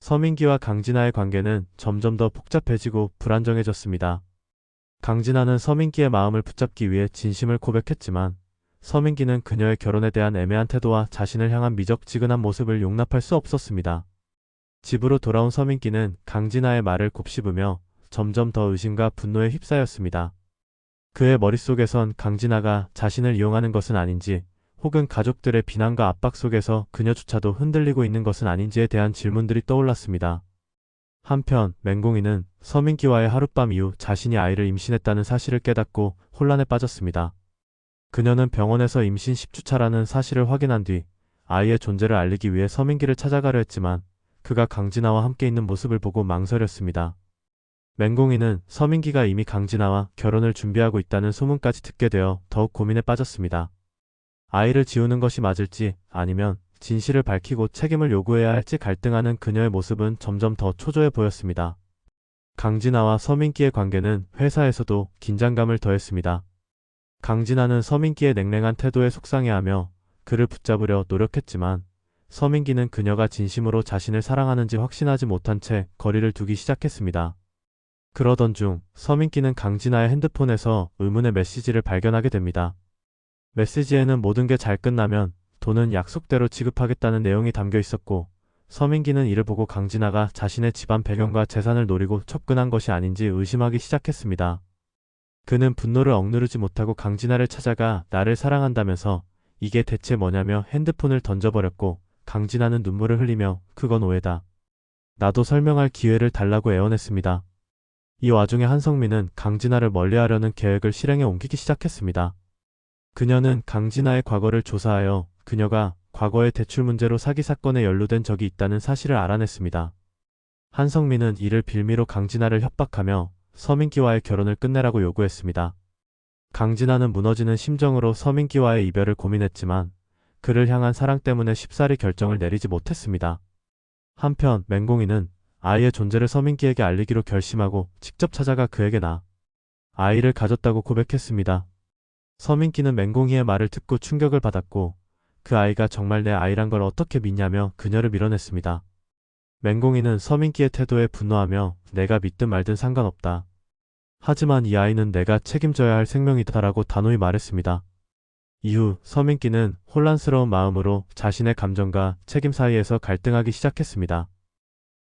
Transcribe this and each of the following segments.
서민기와 강진아의 관계는 점점 더 복잡해지고 불안정해졌습니다. 강진아는 서민기의 마음을 붙잡기 위해 진심을 고백했지만 서민기는 그녀의 결혼에 대한 애매한 태도와 자신을 향한 미적지근한 모습을 용납할 수 없었습니다. 집으로 돌아온 서민기는 강진아의 말을 곱씹으며 점점 더 의심과 분노에 휩싸였습니다. 그의 머릿속에선 강진아가 자신을 이용하는 것은 아닌지 혹은 가족들의 비난과 압박 속에서 그녀조차도 흔들리고 있는 것은 아닌지에 대한 질문들이 떠올랐습니다. 한편 맹공이는 서민기와의 하룻밤 이후 자신이 아이를 임신했다는 사실을 깨닫고 혼란에 빠졌습니다. 그녀는 병원에서 임신 10주차라는 사실을 확인한 뒤 아이의 존재를 알리기 위해 서민기를 찾아가려 했지만 그가 강진아와 함께 있는 모습을 보고 망설였습니다. 맹공이는 서민기가 이미 강진아와 결혼을 준비하고 있다는 소문까지 듣게 되어 더욱 고민에 빠졌습니다. 아이를 지우는 것이 맞을지 아니면 진실을 밝히고 책임을 요구해야 할지 갈등하는 그녀의 모습은 점점 더 초조해 보였습니다. 강진아와 서민기의 관계는 회사에서도 긴장감을 더했습니다. 강진아는 서민기의 냉랭한 태도에 속상해하며 그를 붙잡으려 노력했지만 서민기는 그녀가 진심으로 자신을 사랑하는지 확신하지 못한 채 거리를 두기 시작했습니다. 그러던 중 서민기는 강진아의 핸드폰에서 의문의 메시지를 발견하게 됩니다. 메시지에는 모든 게 잘 끝나면 돈은 약속대로 지급하겠다는 내용이 담겨 있었고 서민기는 이를 보고 강진아가 자신의 집안 배경과 재산을 노리고 접근한 것이 아닌지 의심하기 시작했습니다. 그는 분노를 억누르지 못하고 강진아를 찾아가 나를 사랑한다면서 이게 대체 뭐냐며 핸드폰을 던져버렸고 강진아는 눈물을 흘리며 그건 오해다. 나도 설명할 기회를 달라고 애원했습니다. 이 와중에 한성민은 강진아를 멀리하려는 계획을 실행에 옮기기 시작했습니다. 그녀는 강진아의 과거를 조사하여 그녀가 과거의 대출 문제로 사기 사건에 연루된 적이 있다는 사실을 알아냈습니다. 한성민은 이를 빌미로 강진아를 협박하며 서민기와의 결혼을 끝내라고 요구했습니다. 강진아는 무너지는 심정으로 서민기와의 이별을 고민했지만 그를 향한 사랑 때문에 쉽사리 결정을 내리지 못했습니다. 한편 맹공이는 아이의 존재를 서민기에게 알리기로 결심하고 직접 찾아가 그에게 아이를 가졌다고 고백했습니다. 서민기는 맹공이의 말을 듣고 충격을 받았고 그 아이가 정말 내 아이란 걸 어떻게 믿냐며 그녀를 밀어냈습니다. 맹공이는 서민기의 태도에 분노하며 내가 믿든 말든 상관없다. 하지만 이 아이는 내가 책임져야 할 생명이다라고 단호히 말했습니다. 이후 서민기는 혼란스러운 마음으로 자신의 감정과 책임 사이에서 갈등하기 시작했습니다.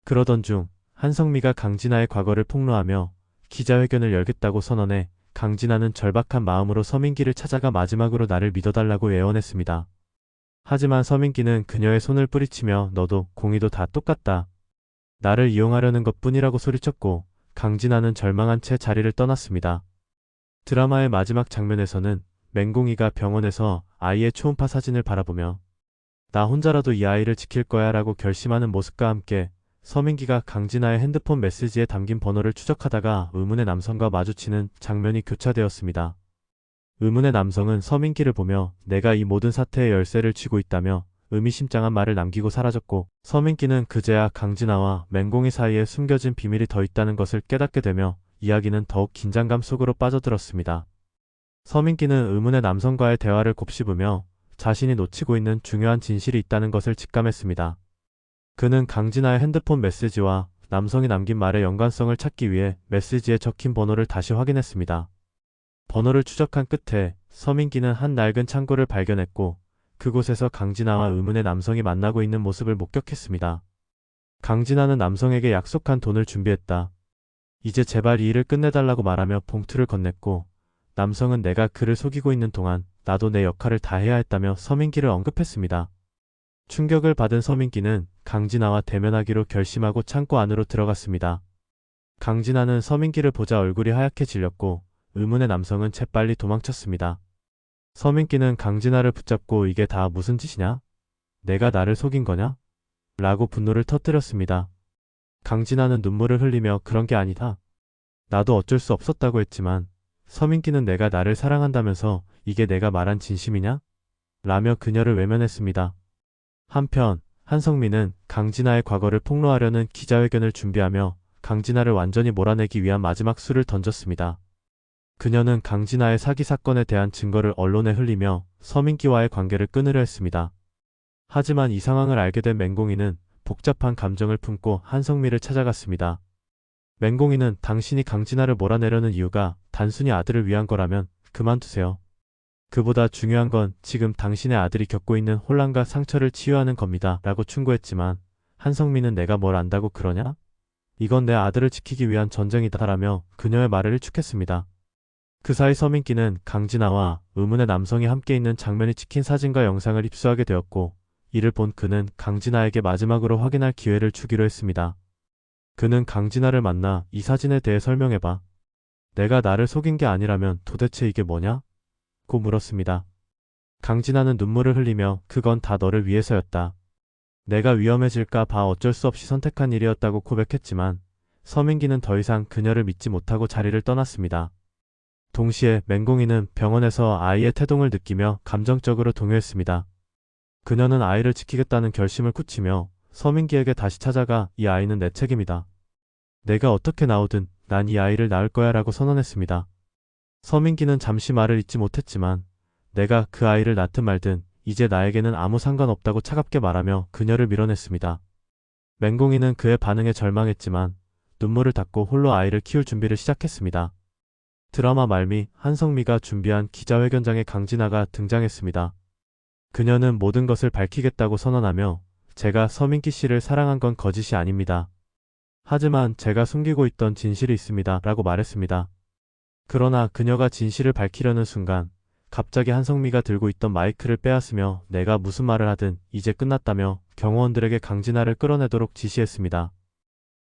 그러던 중 한성미가 강진아의 과거를 폭로하며 기자회견을 열겠다고 선언해 강진아는 절박한 마음으로 서민기를 찾아가 마지막으로 나를 믿어달라고 애원했습니다. 하지만 서민기는 그녀의 손을 뿌리치며 너도 공이도 다 똑같다. 나를 이용하려는 것뿐이라고 소리쳤고 강진아는 절망한 채 자리를 떠났습니다. 드라마의 마지막 장면에서는 맹공이가 병원에서 아이의 초음파 사진을 바라보며 나 혼자라도 이 아이를 지킬 거야 라고 결심하는 모습과 함께 서민기가 강진아의 핸드폰 메시지에 담긴 번호를 추적하다가 의문의 남성과 마주치는 장면이 교차되었습니다. 의문의 남성은 서민기를 보며 내가 이 모든 사태의 열쇠를 쥐고 있다며 의미심장한 말을 남기고 사라졌고 서민기는 그제야 강진아와 맹공이 사이에 숨겨진 비밀이 더 있다는 것을 깨닫게 되며 이야기는 더욱 긴장감 속으로 빠져들었습니다. 서민기는 의문의 남성과의 대화를 곱씹으며 자신이 놓치고 있는 중요한 진실이 있다는 것을 직감했습니다. 그는 강진아의 핸드폰 메시지와 남성이 남긴 말의 연관성을 찾기 위해 메시지에 적힌 번호를 다시 확인했습니다. 번호를 추적한 끝에 서민기는 한 낡은 창고를 발견했고 그곳에서 강진아와 의문의 남성이 만나고 있는 모습을 목격했습니다. 강진아는 남성에게 약속한 돈을 준비했다. 이제 제발 이 일을 끝내달라고 말하며 봉투를 건넸고 남성은 내가 그를 속이고 있는 동안 나도 내 역할을 다해야 했다며 서민기를 언급했습니다. 충격을 받은 서민기는 강진아와 대면하기로 결심하고 창고 안으로 들어갔습니다. 강진아는 서민기를 보자 얼굴이 하얗게 질렸고 의문의 남성은 재빨리 도망쳤습니다. 서민기는 강진아를 붙잡고 이게 다 무슨 짓이냐? 내가 나를 속인 거냐? 라고 분노를 터뜨렸습니다. 강진아는 눈물을 흘리며 그런 게 아니다. 나도 어쩔 수 없었다고 했지만 서민기는 내가 나를 사랑한다면서 이게 내가 말한 진심이냐? 라며 그녀를 외면했습니다. 한편 한성민은 강진아의 과거를 폭로하려는 기자회견을 준비하며 강진아를 완전히 몰아내기 위한 마지막 수를 던졌습니다. 그녀는 강진아의 사기 사건에 대한 증거를 언론에 흘리며 서민기와의 관계를 끊으려 했습니다. 하지만 이 상황을 알게 된 맹공이는 복잡한 감정을 품고 한성미를 찾아갔습니다. 맹공이는 당신이 강진아를 몰아내려는 이유가 단순히 아들을 위한 거라면 그만두세요. 그보다 중요한 건 지금 당신의 아들이 겪고 있는 혼란과 상처를 치유하는 겁니다. 라고 충고했지만 한성미는 내가 뭘 안다고 그러냐? 이건 내 아들을 지키기 위한 전쟁이다 라며 그녀의 말을 일축했습니다. 그 사이 서민기는 강진아와 의문의 남성이 함께 있는 장면이 찍힌 사진과 영상을 입수하게 되었고 이를 본 그는 강진아에게 마지막으로 확인할 기회를 주기로 했습니다. 그는 강진아를 만나 이 사진에 대해 설명해봐. 내가 나를 속인 게 아니라면 도대체 이게 뭐냐? 고 물었습니다. 강진아는 눈물을 흘리며 그건 다 너를 위해서였다. 내가 위험해질까 봐 어쩔 수 없이 선택한 일이었다고 고백했지만 서민기는 더 이상 그녀를 믿지 못하고 자리를 떠났습니다. 동시에 맹공이는 병원에서 아이의 태동을 느끼며 감정적으로 동요했습니다. 그녀는 아이를 지키겠다는 결심을 굳히며 서민기에게 다시 찾아가 이 아이는 내 책임이다. 내가 어떻게 나오든 난 이 아이를 낳을 거야 라고 선언했습니다. 서민기는 잠시 말을 잇지 못했지만 내가 그 아이를 낳든 말든 이제 나에게는 아무 상관없다고 차갑게 말하며 그녀를 밀어냈습니다. 맹공이는 그의 반응에 절망했지만 눈물을 닦고 홀로 아이를 키울 준비를 시작했습니다. 드라마 말미 한성미가 준비한 기자회견장에 강진아가 등장했습니다. 그녀는 모든 것을 밝히겠다고 선언하며 제가 서민기 씨를 사랑한 건 거짓이 아닙니다. 하지만 제가 숨기고 있던 진실이 있습니다. 라고 말했습니다. 그러나 그녀가 진실을 밝히려는 순간 갑자기 한성미가 들고 있던 마이크를 빼앗으며 내가 무슨 말을 하든 이제 끝났다며 경호원들에게 강진아를 끌어내도록 지시했습니다.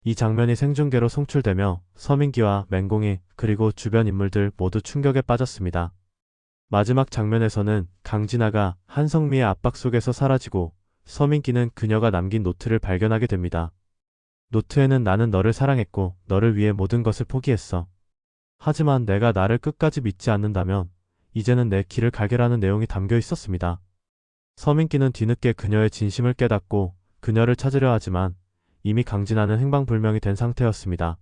이 장면이 생중계로 송출되며 서민기와 맹공이 그리고 주변 인물들 모두 충격에 빠졌습니다. 마지막 장면에서는 강진아가 한성미의 압박 속에서 사라지고 서민기는 그녀가 남긴 노트를 발견하게 됩니다. 노트에는 나는 너를 사랑했고 너를 위해 모든 것을 포기했어. 하지만 내가 나를 끝까지 믿지 않는다면 이제는 내 길을 가게라는 내용이 담겨 있었습니다. 서민기는 뒤늦게 그녀의 진심을 깨닫고 그녀를 찾으려 하지만 이미 강진아는 행방불명이 된 상태였습니다.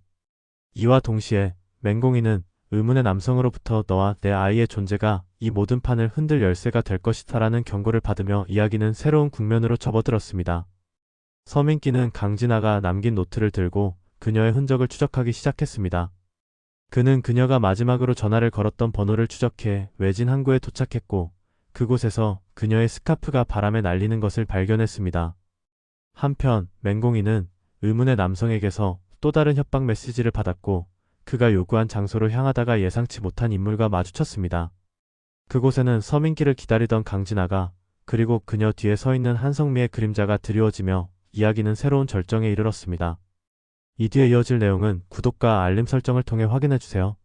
이와 동시에 맹공이는 의문의 남성으로부터 너와 내 아이의 존재가 이 모든 판을 흔들 열쇠가 될 것이다라는 경고를 받으며 이야기는 새로운 국면으로 접어들었습니다. 서민기는 강진아가 남긴 노트를 들고 그녀의 흔적을 추적하기 시작했습니다. 그는 그녀가 마지막으로 전화를 걸었던 번호를 추적해 외진 항구에 도착했고 그곳에서 그녀의 스카프가 바람에 날리는 것을 발견했습니다. 한편 맹공이는 의문의 남성에게서 또 다른 협박 메시지를 받았고 그가 요구한 장소로 향하다가 예상치 못한 인물과 마주쳤습니다. 그곳에는 서민기를 기다리던 강진아가 그리고 그녀 뒤에 서 있는 한성미의 그림자가 드리워지며 이야기는 새로운 절정에 이르렀습니다. 이 뒤에 이어질 내용은 구독과 알림 설정을 통해 확인해주세요.